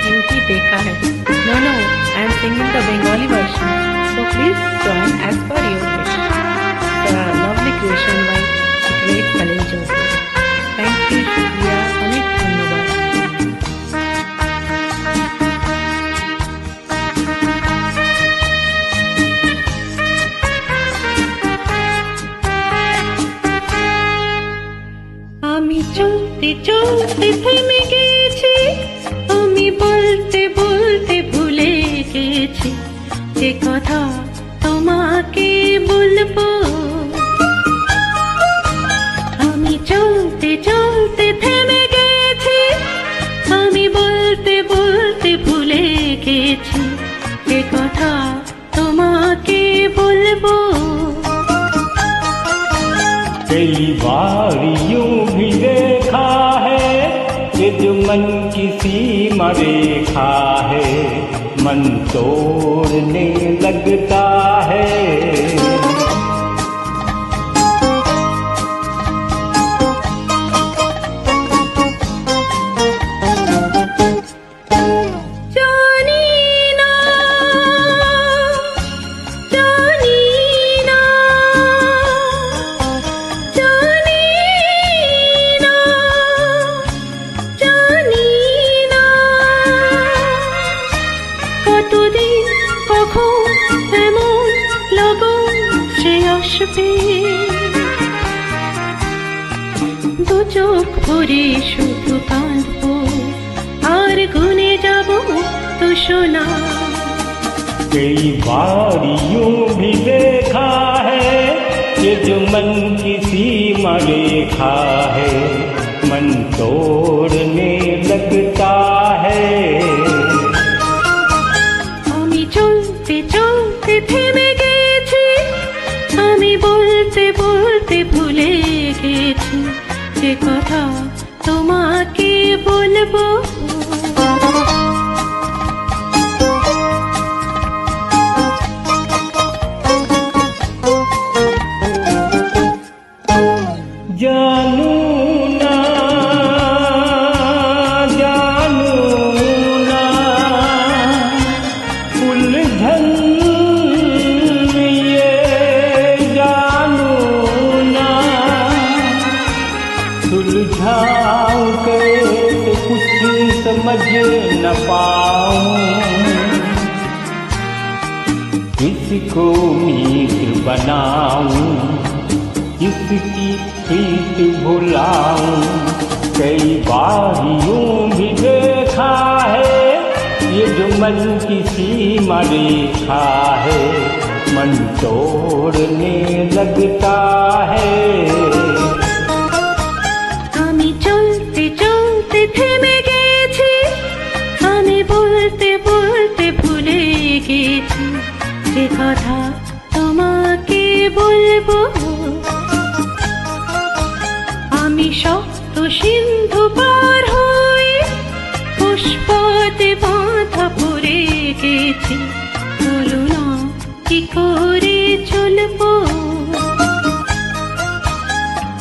यूं ही देखा है. No, I am singing the Bengali version. So please join as per your wish. The lovely creation by the great Khalil Joshi. Thank you, Shukriya, अनेक धन्यवाद. আমি চলতে চলতে থেমে গেছি, আমি বলতে বলতে ভুলে গেছি যে কথা তোমাকে বলবো. আমি চলতে চলতে থেমে গেছি, আমি বলতে বলতে ভুলে গেছি যে কথা তোমাকে বলবো. कई बार यूं भी देखा है कि जो मन की सीमा रेखा है, मन तोड़ने लगता है. দু চোখ ভরে শুধু কাঁদবো আর গুনে যাব তো সোনা. कई बार यूं भी देखा है कि जो मन की सीमा रेखा है, मन तोड़ने लगता है. আমি চলতে চলতে থেমে গেছি, আমি বলতে বলতে ভুলে গেছি যে কথা তোমাকে বলবো. जानू ना उलझन ये जानू ना, सुलझाऊं कैसे कुछ समझ न पाऊं. किसको मित्र बनाऊं, किसकी प्रीत भुलाऊं. कई बार यूं भी देखा है ये जो मन की सीमा रेखा है, मन तोड़ने लगता है. আমি চলতে চলতে থেমে গেছি, আমি বলতে বলতে ভুলে গেছি যে কথা তোমাকে বলবো. আমি শক্ত সিন্ধু পার হয়ে পুষ্পতে বাঁধা পড়ে গেছি, বলো না কি করে চলবো.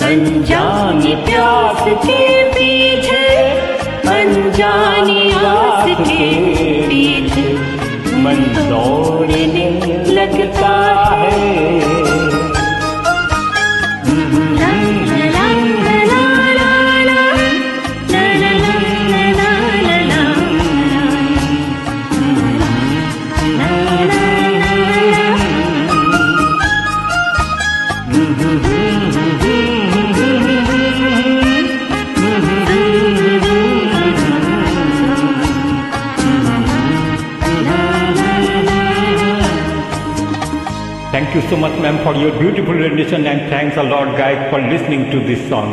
अनजानी प्यास के पीछे, अनजानी आस के पीछे मन दौड़ने लगता है. Thank you so much, ma'am, for your beautiful rendition, and thanks a lot, guys, for listening to this song.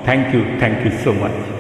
Thank you so much.